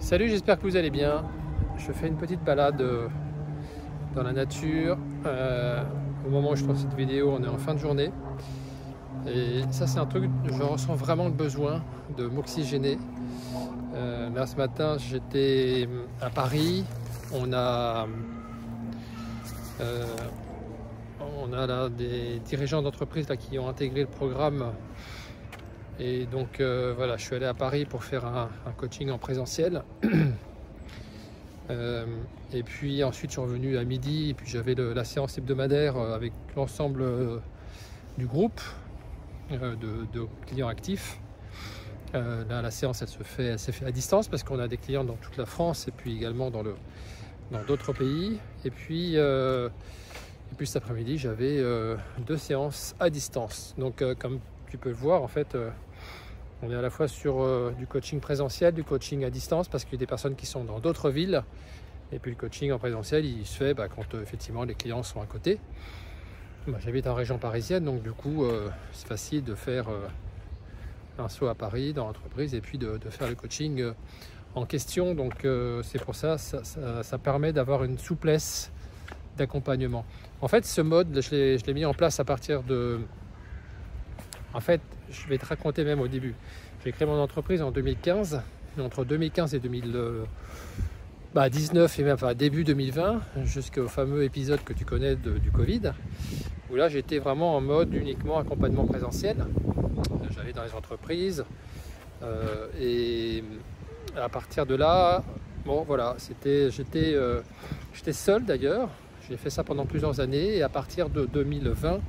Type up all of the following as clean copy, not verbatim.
Salut, j'espère que vous allez bien. Je fais une petite balade dans la nature. Au moment où je tourne cette vidéo, on est en fin de journée. Et ça, c'est un truc, je ressens vraiment le besoin de m'oxygéner. Là, ce matin, j'étais à Paris. On a là des dirigeants d'entreprise qui ont intégré le programme. Et donc voilà, je suis allé à Paris pour faire un coaching en présentiel. Et puis ensuite je suis revenu à midi et puis j'avais la séance hebdomadaire avec l'ensemble du groupe de clients actifs. Là, la séance elle s'est faite à distance parce qu'on a des clients dans toute la France et puis également dans d'autres pays. Et puis cet après-midi j'avais 2 séances à distance. Donc comme tu peux le voir, en fait on est à la fois sur du coaching présentiel, du coaching à distance parce qu'il y a des personnes qui sont dans d'autres villes, et puis le coaching en présentiel il se fait quand effectivement les clients sont à côté. J'habite en région parisienne, donc du coup c'est facile de faire un saut à Paris dans l'entreprise et puis de faire le coaching en question. Donc c'est pour ça permet d'avoir une souplesse d'accompagnement. En fait, ce mode je l'ai mis en place à partir de... En fait, je vais te raconter même au début. J'ai créé mon entreprise en 2015. Entre 2015 et 2019 et même début 2020, jusqu'au fameux épisode que tu connais du Covid, où là j'étais vraiment en mode uniquement accompagnement présentiel. J'allais dans les entreprises et à partir de là, bon voilà, j'étais seul d'ailleurs. J'ai fait ça pendant plusieurs années et à partir de 2020,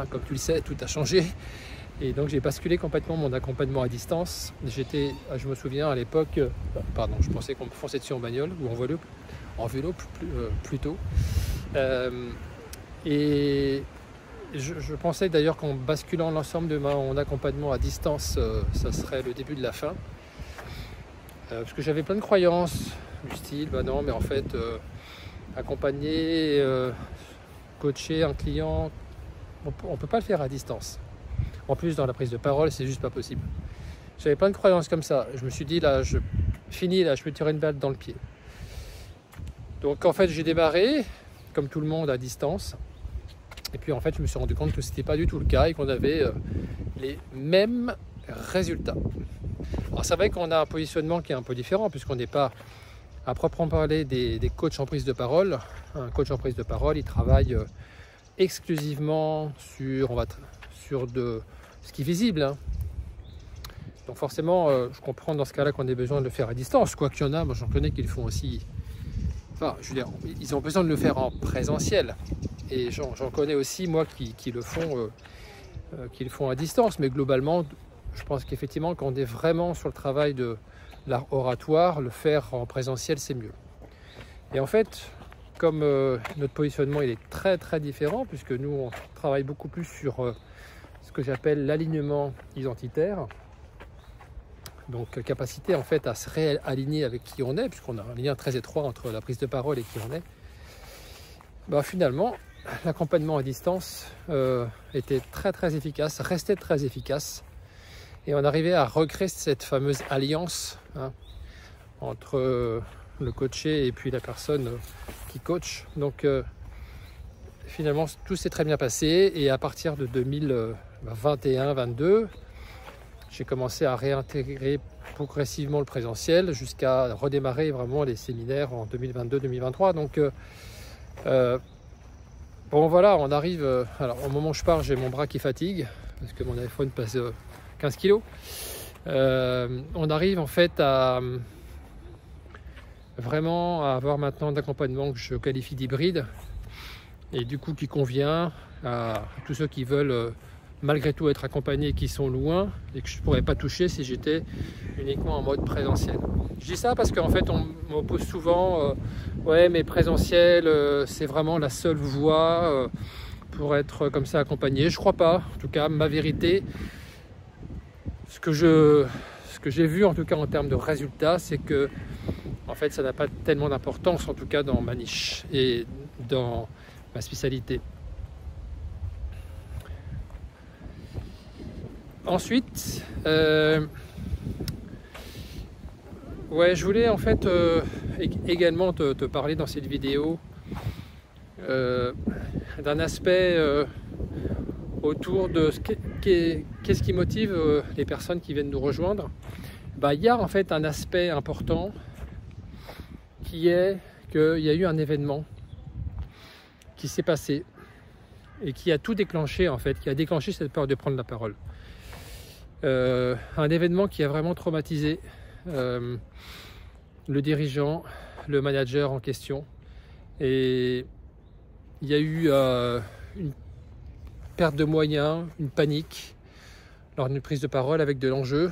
comme tu le sais, tout a changé et donc j'ai basculé complètement mon accompagnement à distance. Je me souviens à l'époque, je pensais qu'on me fonçait dessus en bagnole ou en vélo plutôt. Et je pensais d'ailleurs qu'en basculant l'ensemble de mon accompagnement à distance, ça serait le début de la fin. Parce que j'avais plein de croyances du style, non mais en fait, accompagner, coacher un client, on ne peut pas le faire à distance. En plus, dans la prise de parole, c'est juste pas possible. J'avais plein de croyances comme ça. Je me suis dit, je me tirais une balle dans le pied. Donc en fait, j'ai démarré, comme tout le monde, à distance. Et puis en fait, je me suis rendu compte que ce n'était pas du tout le cas et qu'on avait les mêmes résultats. Alors c'est vrai qu'on a un positionnement qui est un peu différent, puisqu'on n'est pas, à proprement parler, des coachs en prise de parole. Un coach en prise de parole, il travaille exclusivement sur ce qui est visible. Donc forcément, je comprends dans ce cas-là qu'on ait besoin de le faire à distance. Quoi qu'il y en a, moi j'en connais qui le font aussi. Enfin, je veux dire, ils ont besoin de le faire en présentiel. Et j'en connais aussi, moi, qui le font à distance. Mais globalement, je pense qu'effectivement, quand on est vraiment sur le travail de l'art oratoire, le faire en présentiel, c'est mieux. Et en fait, comme notre positionnement il est très très différent, puisque nous on travaille beaucoup plus sur ce que j'appelle l'alignement identitaire, donc capacité en fait à se réaligner avec qui on est, puisqu'on a un lien très étroit entre la prise de parole et qui on est. Finalement l'accompagnement à distance était très très efficace, restait très efficace, et on arrivait à recréer cette fameuse alliance entre le coaché et puis la personne qui coach. Donc finalement tout s'est très bien passé, et à partir de 2021-22 j'ai commencé à réintégrer progressivement le présentiel jusqu'à redémarrer vraiment les séminaires en 2022-2023. Donc bon voilà, on arrive, alors au moment où je pars j'ai mon bras qui fatigue parce que mon iPhone pèse 15 kg. On arrive en fait à vraiment avoir maintenant un accompagnement que je qualifie d'hybride, et du coup qui convient à tous ceux qui veulent malgré tout être accompagnés, qui sont loin et que je ne pourrais pas toucher si j'étais uniquement en mode présentiel. Je dis ça parce qu'en fait on m'oppose souvent ouais mais présentiel c'est vraiment la seule voie pour être comme ça accompagné. Je crois pas. En tout cas, ma vérité, ce que j'ai vu en tout cas en termes de résultats, c'est que en fait ça n'a pas tellement d'importance, en tout cas dans ma niche et dans ma spécialité. Ensuite Ouais, je voulais en fait également te parler dans cette vidéo d'un aspect autour de qu'est-ce qui motive les personnes qui viennent nous rejoindre. Bah, il y a en fait un aspect important qui est qu'il y a eu un événement qui s'est passé et qui a tout déclenché en fait, qui a déclenché cette peur de prendre la parole. Un événement qui a vraiment traumatisé le dirigeant, le manager en question, et il y a eu une perte de moyens, une panique lors d'une prise de parole avec de l'enjeu,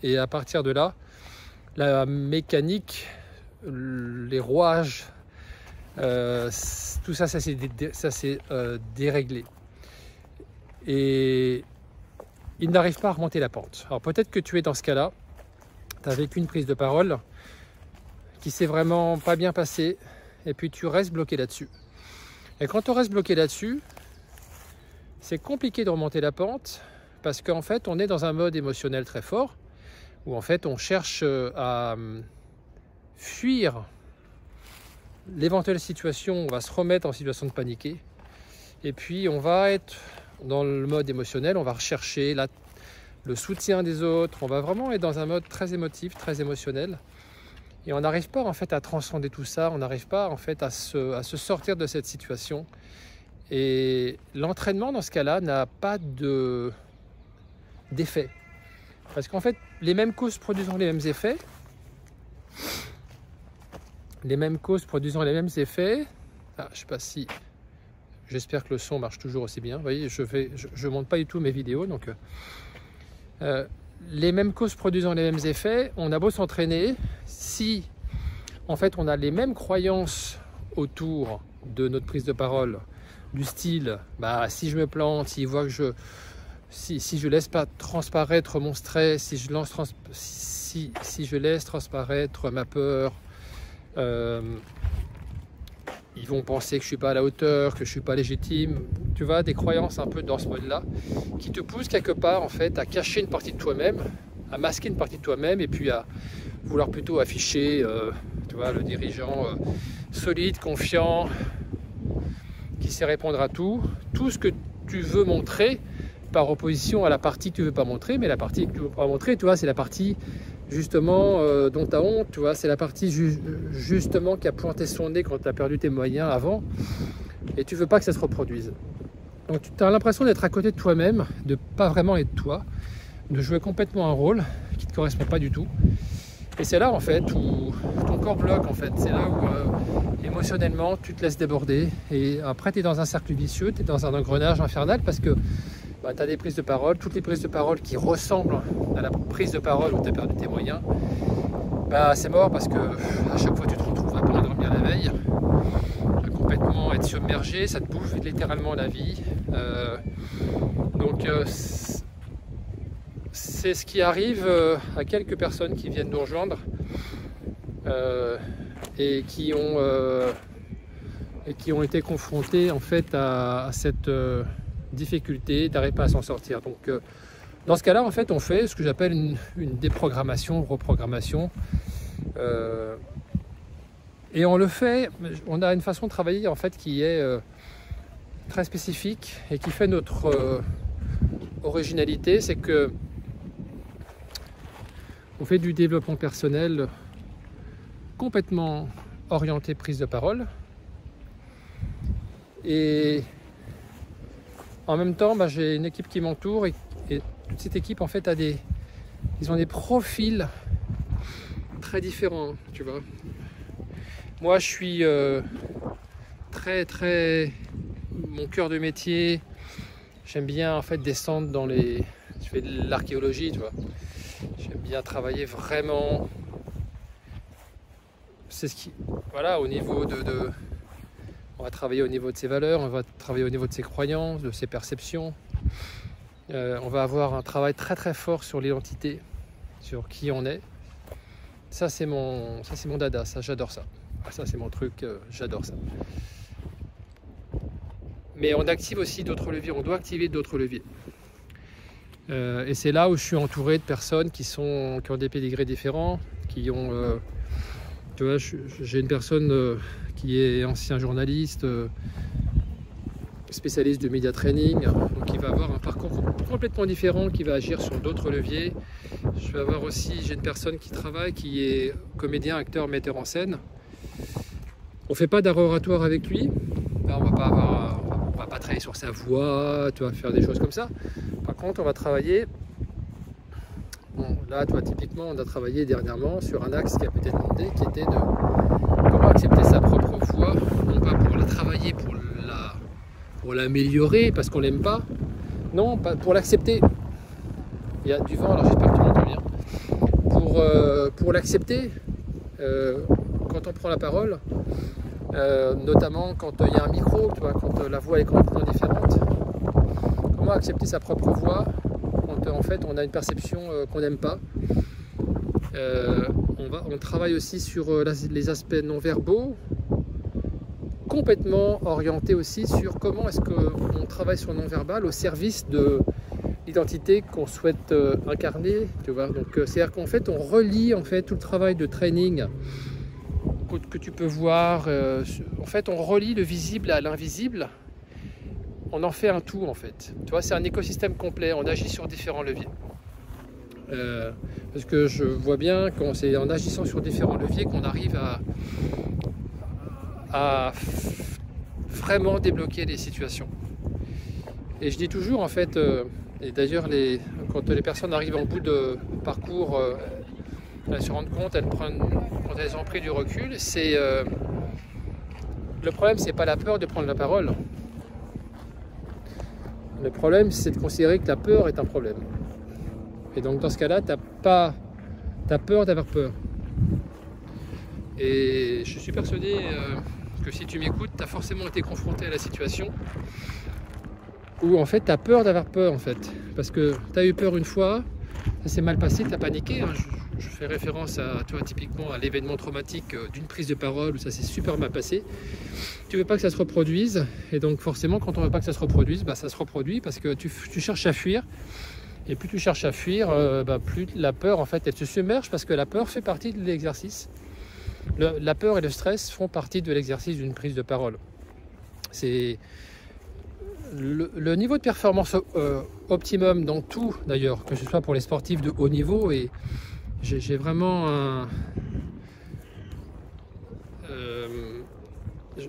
et à partir de là, la mécanique, les rouages, tout ça, ça s'est déréglé. Et il n'arrive pas à remonter la pente. Alors peut-être que tu es dans ce cas-là, tu as vécu une prise de parole qui s'est vraiment pas bien passée, et puis tu restes bloqué là-dessus. Et quand on reste bloqué là-dessus, c'est compliqué de remonter la pente, parce qu'en fait, on est dans un mode émotionnel très fort, où en fait, on cherche à fuir l'éventuelle situation, on va se remettre en situation de paniquer, et puis on va être dans le mode émotionnel, on va rechercher le soutien des autres, on va vraiment être dans un mode très émotif, très émotionnel, et on n'arrive pas en fait à transcender tout ça, on n'arrive pas en fait à se sortir de cette situation. Et l'entraînement dans ce cas-là n'a pas d'effet, parce qu'en fait les mêmes causes produisant les mêmes effets, je sais pas si, j'espère que le son marche toujours aussi bien. Vous voyez, je monte pas du tout mes vidéos, donc les mêmes causes produisant les mêmes effets, on a beau s'entraîner, si en fait on a les mêmes croyances autour de notre prise de parole, du style, bah si je me plante, s'ils voient que si je laisse pas transparaître mon stress, si je laisse transparaître ma peur, ils vont penser que je suis pas à la hauteur, que je suis pas légitime. Tu vois, des croyances un peu dans ce mode-là, qui te poussent quelque part en fait à cacher une partie de toi-même, à masquer une partie de toi-même, et puis à vouloir plutôt afficher, tu vois, le dirigeant solide, confiant, qui sait répondre à tout ce que tu veux montrer, par opposition à la partie que tu veux pas montrer. Mais la partie que tu veux pas montrer, tu vois, c'est la partie justement dont tu as honte, tu vois, c'est la partie justement qui a pointé son nez quand tu as perdu tes moyens avant, et tu veux pas que ça se reproduise. Donc tu as l'impression d'être à côté de toi-même, de pas vraiment être toi, de jouer complètement un rôle qui te correspond pas du tout. Et c'est là en fait où ton corps bloque, en fait. C'est là où émotionnellement tu te laisses déborder, et après tu es dans un cercle vicieux, tu es dans un engrenage infernal, parce que bah, tu as des prises de parole, toutes les prises de parole qui ressemblent à la prise de parole où tu as perdu tes moyens, bah, c'est mort, parce que à chaque fois tu te retrouves à pas dormir la veille, à complètement être submergé, ça te bouffe littéralement la vie. Donc c'est ce qui arrive à quelques personnes qui viennent nous rejoindre et qui ont été confrontées en fait à cette difficulté d'arriver pas à s'en sortir. Donc dans ce cas-là, en fait, on fait ce que j'appelle une déprogrammation, reprogrammation, et on le fait. On a une façon de travailler en fait qui est très spécifique et qui fait notre originalité, c'est que on fait du développement personnel complètement orienté prise de parole, et en même temps, bah, j'ai une équipe qui m'entoure, et toute cette équipe en fait ils ont des profils très différents, tu vois. Moi, je suis très mon cœur de métier. J'aime bien en fait descendre dans je fais de l'archéologie, tu vois. J'aime bien travailler vraiment. C'est ce qui, voilà, au niveau on va travailler au niveau de ses valeurs, on va travailler au niveau de ses croyances, de ses perceptions. On va avoir un travail très fort sur l'identité, sur qui on est. Ça c'est mon dada, ça j'adore ça. Ça c'est mon truc, j'adore ça. Mais on active aussi d'autres leviers, on doit activer d'autres leviers. Et c'est là où je suis entouré de personnes qui ont des pédigrés différents, qui ont... tu vois, j'ai une personne qui est ancien journaliste, spécialiste de média training, donc il va avoir un parcours complètement différent, qui va agir sur d'autres leviers. Je vais avoir aussi, j'ai une personne qui travaille, qui est comédien, acteur, metteur en scène. On fait pas d'art oratoire avec lui. Ben, on va pas travailler sur sa voix, tu vas faire des choses comme ça. Par contre, on va travailler. Bon, là, toi, typiquement, on a travaillé dernièrement sur un axe qui a peut-être demandé, qui était de comment accepter sa propre voix, non pas pour la travailler, pour l'améliorer parce qu'on l'aime pas, non, pas pour l'accepter. Il y a du vent, alors j'espère que tu m'entends bien. Pour l'accepter, quand on prend la parole, notamment quand il y a un micro, tu vois, quand la voix est complètement différente. Comment accepter sa propre voix quand en fait on a une perception qu'on n'aime pas. On travaille aussi sur les aspects non verbaux, complètement orienté aussi sur comment est-ce qu'on travaille sur le non-verbal au service de l'identité qu'on souhaite incarner, tu vois. Donc c'est-à-dire qu'en fait on relie en fait tout le travail de training que tu peux voir, en fait on relie le visible à l'invisible, on en fait un tout en fait, tu vois, c'est un écosystème complet, on agit sur différents leviers. Parce que je vois bien quand c'est en agissant sur différents leviers qu'on arrive à vraiment débloquer les situations. Et je dis toujours en fait, et d'ailleurs quand les personnes arrivent en bout de parcours, elles se rendent compte, quand elles ont pris du recul, c'est le problème, c'est pas la peur de prendre la parole. Le problème, c'est de considérer que la peur est un problème. Et donc dans ce cas-là, t'as peur d'avoir peur. Et je suis persuadé que si tu m'écoutes, tu as forcément été confronté à la situation où en fait tu as peur d'avoir peur en fait. Parce que tu as eu peur une fois, ça s'est mal passé, tu as paniqué. Hein. Je fais référence à toi typiquement à l'événement traumatique d'une prise de parole où ça s'est super mal passé. Tu veux pas que ça se reproduise, et donc forcément quand on veut pas que ça se reproduise, bah, ça se reproduit parce que tu cherches à fuir. Et plus tu cherches à fuir, plus la peur en fait elle se submerge, parce que la peur fait partie de l'exercice. La peur et le stress font partie de l'exercice d'une prise de parole. C'est le niveau de performance optimum dans tout d'ailleurs, que ce soit pour les sportifs de haut niveau, et j'ai vraiment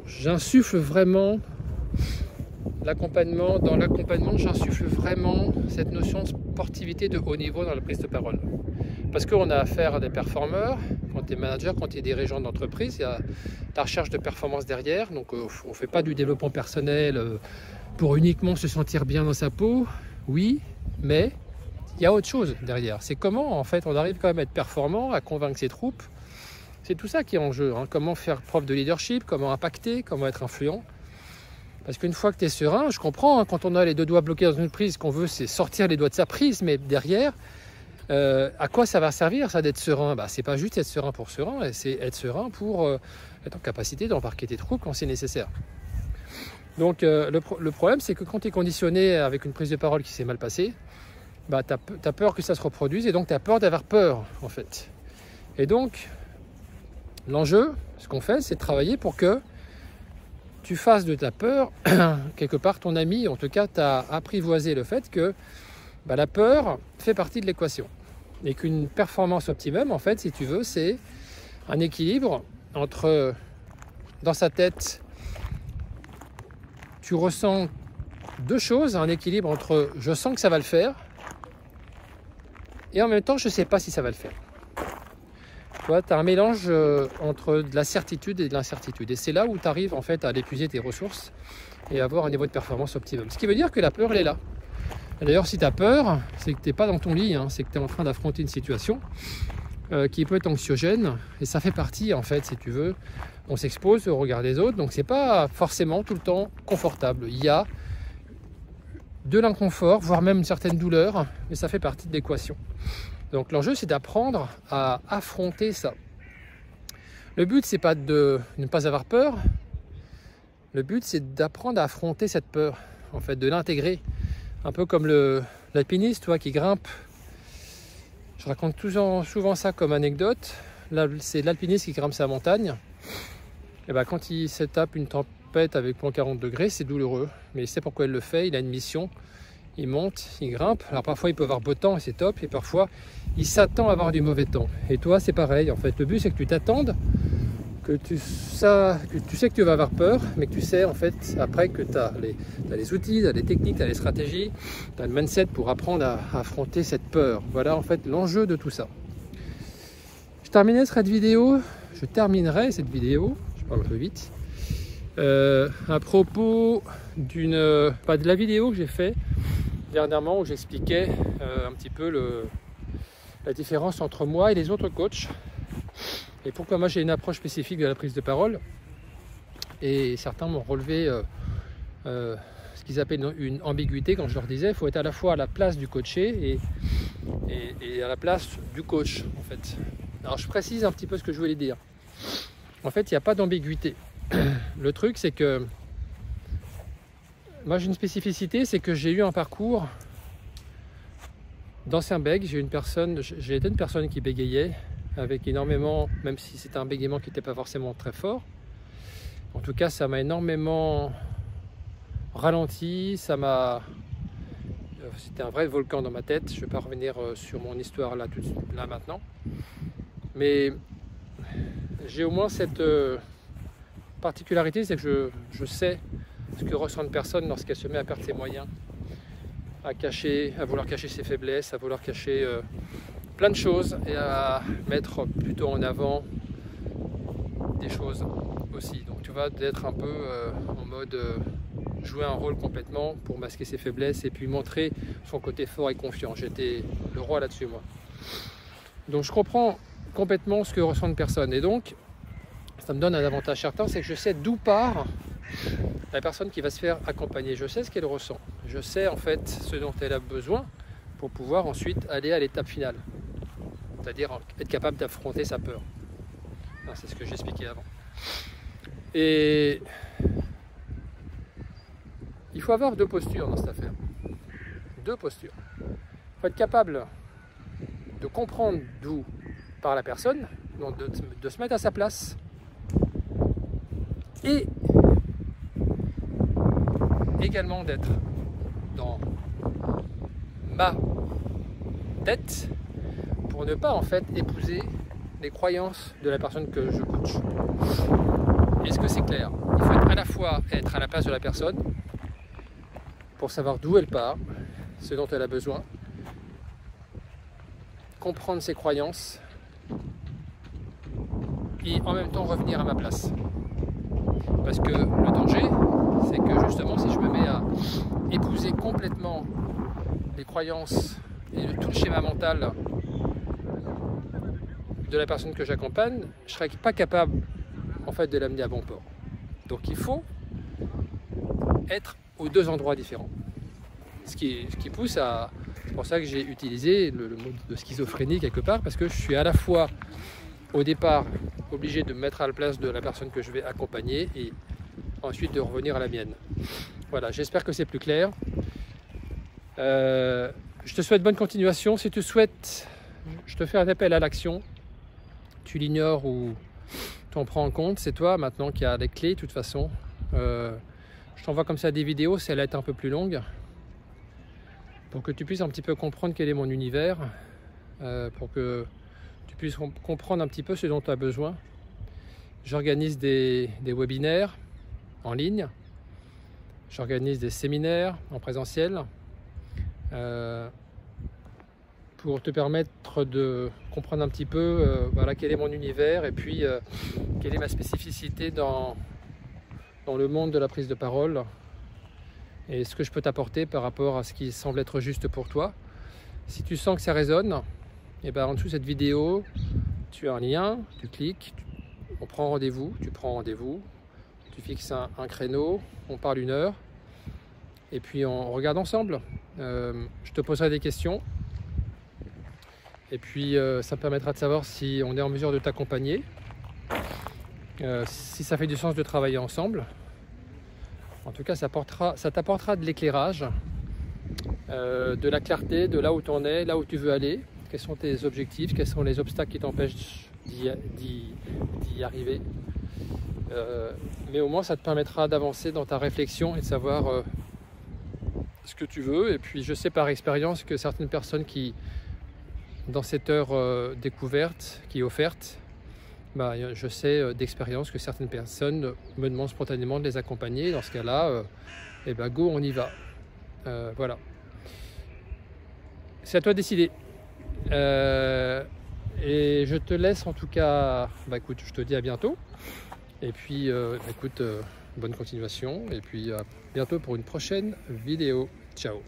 j'insuffle vraiment l'accompagnement. Dans l'accompagnement, j'insuffle vraiment cette notion de sportivité de haut niveau dans la prise de parole. Parce qu'on a affaire à des performeurs. Quand tu es manager, quand tu es dirigeant d'entreprise, il y a la recherche de performance derrière. Donc on ne fait pas du développement personnel pour uniquement se sentir bien dans sa peau. Oui, mais il y a autre chose derrière. C'est comment en fait on arrive quand même à être performant, à convaincre ses troupes. C'est tout ça qui est en jeu. Hein. Comment faire preuve de leadership, comment impacter, comment être influent. Parce qu'une fois que tu es serein, je comprends, hein, quand on a les deux doigts bloqués dans une prise, ce qu'on veut c'est sortir les doigts de sa prise, mais derrière, à quoi ça va servir ça d'être serein? C'est pas juste être serein pour serein, c'est être serein pour être en capacité d'embarquer tes troupes quand c'est nécessaire. Donc le problème c'est que quand tu es conditionné avec une prise de parole qui s'est mal passée, tu as peur que ça se reproduise, et donc tu as peur d'avoir peur en fait. Et donc l'enjeu, ce qu'on fait, c'est de travailler pour que tu fasses de ta peur quelque part ton ami. En tout cas, tu as apprivoisé le fait que la peur fait partie de l'équation. Et qu'une performance optimum, en fait, si tu veux, c'est un équilibre entre, dans sa tête, tu ressens deux choses, un équilibre entre je sens que ça va le faire, et en même temps, je ne sais pas si ça va le faire. Tu vois, tu as un mélange entre de la certitude et de l'incertitude. Et c'est là où tu arrives en fait à épuiser tes ressources et à avoir un niveau de performance optimum. Ce qui veut dire que la peur, elle est là. D'ailleurs, si tu as peur, c'est que tu n'es pas dans ton lit, hein, c'est que tu es en train d'affronter une situation qui peut être anxiogène. Et ça fait partie, en fait, si tu veux, on s'expose au regard des autres. Donc, c'est pas forcément tout le temps confortable. Il y a de l'inconfort, voire même une certaine douleur, mais ça fait partie de l'équation. Donc l'enjeu, c'est d'apprendre à affronter ça. Le but, c'est pas de ne pas avoir peur. Le but, c'est d'apprendre à affronter cette peur, en fait, de l'intégrer. Un peu comme l'alpiniste, qui grimpe. Je raconte souvent ça comme anecdote. c'est l'alpiniste qui grimpe sa montagne. Et ben, quand il se tape une tempête avec moins 40 degrés, c'est douloureux. Mais il sait pourquoi il le fait, il a une mission. Il monte, il grimpe. Alors parfois il peut avoir beau temps et c'est top. Et parfois il s'attend à avoir du mauvais temps. Et toi c'est pareil. En fait, le but c'est que tu t'attendes, que tu sais que tu vas avoir peur, mais que tu sais en fait après que tu as les outils, tu as les techniques, tu as les stratégies, tu as le mindset pour apprendre à affronter cette peur. Voilà en fait l'enjeu de tout ça. Je terminerai cette vidéo, je parle un peu vite, à propos de la vidéo que j'ai fait dernièrement où j'expliquais un petit peu la différence entre moi et les autres coachs et pourquoi moi j'ai une approche spécifique de la prise de parole. Et certains m'ont relevé ce qu'ils appellent une ambiguïté quand je leur disais il faut être à la fois à la place du coaché et à la place du coach en fait. Alors je précise un petit peu ce que je voulais dire. En fait, il n'y a pas d'ambiguïté. Le truc, c'est que moi j'ai une spécificité, c'est que j'ai eu un parcours d'ancien bègue. J'ai été une personne qui bégayait avec énormément, même si c'était un bégaiement qui n'était pas forcément très fort. En tout cas, ça m'a énormément ralenti, c'était un vrai volcan dans ma tête. Je ne vais pas revenir sur mon histoire là maintenant. Mais j'ai au moins cette particularité, c'est que je sais ce que ressent une personne lorsqu'elle se met à perdre ses moyens, à vouloir cacher ses faiblesses, à vouloir cacher plein de choses et à mettre plutôt en avant des choses aussi. Donc tu vas d'être un peu en mode jouer un rôle complètement pour masquer ses faiblesses et puis montrer son côté fort et confiant. J'étais le roi là-dessus moi. Donc je comprends complètement ce que ressent une personne et donc ça me donne un avantage certain, c'est que je sais d'où part la personne qui va se faire accompagner. Je sais ce qu'elle ressent, je sais en fait ce dont elle a besoin pour pouvoir ensuite aller à l'étape finale, c'est-à-dire être capable d'affronter sa peur. C'est ce que j'expliquais avant. Et il faut avoir deux postures dans cette affaire. Deux postures. Il faut être capable de comprendre d'où part la personne, donc de se mettre à sa place et également d'être dans ma tête pour ne pas en fait épouser les croyances de la personne que je coach. Est-ce que c'est clair? Il faut à la fois être à la place de la personne pour savoir d'où elle part, ce dont elle a besoin, comprendre ses croyances et en même temps revenir à ma place. Parce que le danger, c'est que justement si je me mets à épouser complètement les croyances et tout le schéma mental de la personne que j'accompagne, je ne serais pas capable en fait de l'amener à bon port. Donc il faut être aux deux endroits différents. Ce qui pousse à... C'est pour ça que j'ai utilisé le mot de schizophrénie quelque part, parce que je suis à la fois au départ obligé de me mettre à la place de la personne que je vais accompagner et ensuite de revenir à la mienne. Voilà, j'espère que c'est plus clair. Je te souhaite bonne continuation. Si tu souhaites, je te fais un appel à l'action. Tu l'ignores ou tu en prends en compte, c'est toi maintenant qui as les clés de toute façon. Je t'envoie comme ça des vidéos, si elle est un peu plus longue, pour que tu puisses un petit peu comprendre quel est mon univers, pour que tu puisses comprendre un petit peu ce dont tu as besoin. J'organise des webinaires en ligne, j'organise des séminaires en présentiel, pour te permettre de comprendre un petit peu voilà, quel est mon univers et puis quelle est ma spécificité dans le monde de la prise de parole et ce que je peux t'apporter par rapport à ce qui semble être juste pour toi. Si tu sens que ça résonne, et ben en dessous de cette vidéo, tu as un lien, tu cliques, on prend rendez-vous, tu prends rendez-vous, tu fixes un créneau, on parle 1 heure et puis on regarde ensemble. Je te poserai des questions. Et puis ça me permettra de savoir si on est en mesure de t'accompagner, si ça fait du sens de travailler ensemble. En tout cas, ça t'apportera de l'éclairage, de la clarté, de là où tu en es, là où tu veux aller, quels sont tes objectifs, quels sont les obstacles qui t'empêchent d'y arriver. Mais au moins ça te permettra d'avancer dans ta réflexion et de savoir ce que tu veux. Et puis je sais par expérience que certaines personnes qui, dans cette heure découverte qui est offerte, je sais d'expérience que certaines personnes me demandent spontanément de les accompagner. Dans ce cas-là, go, on y va. Voilà. C'est à toi de décider. Et je te laisse en tout cas. Écoute, je te dis à bientôt. Et puis, bonne continuation. Et puis, à bientôt pour une prochaine vidéo. Ciao.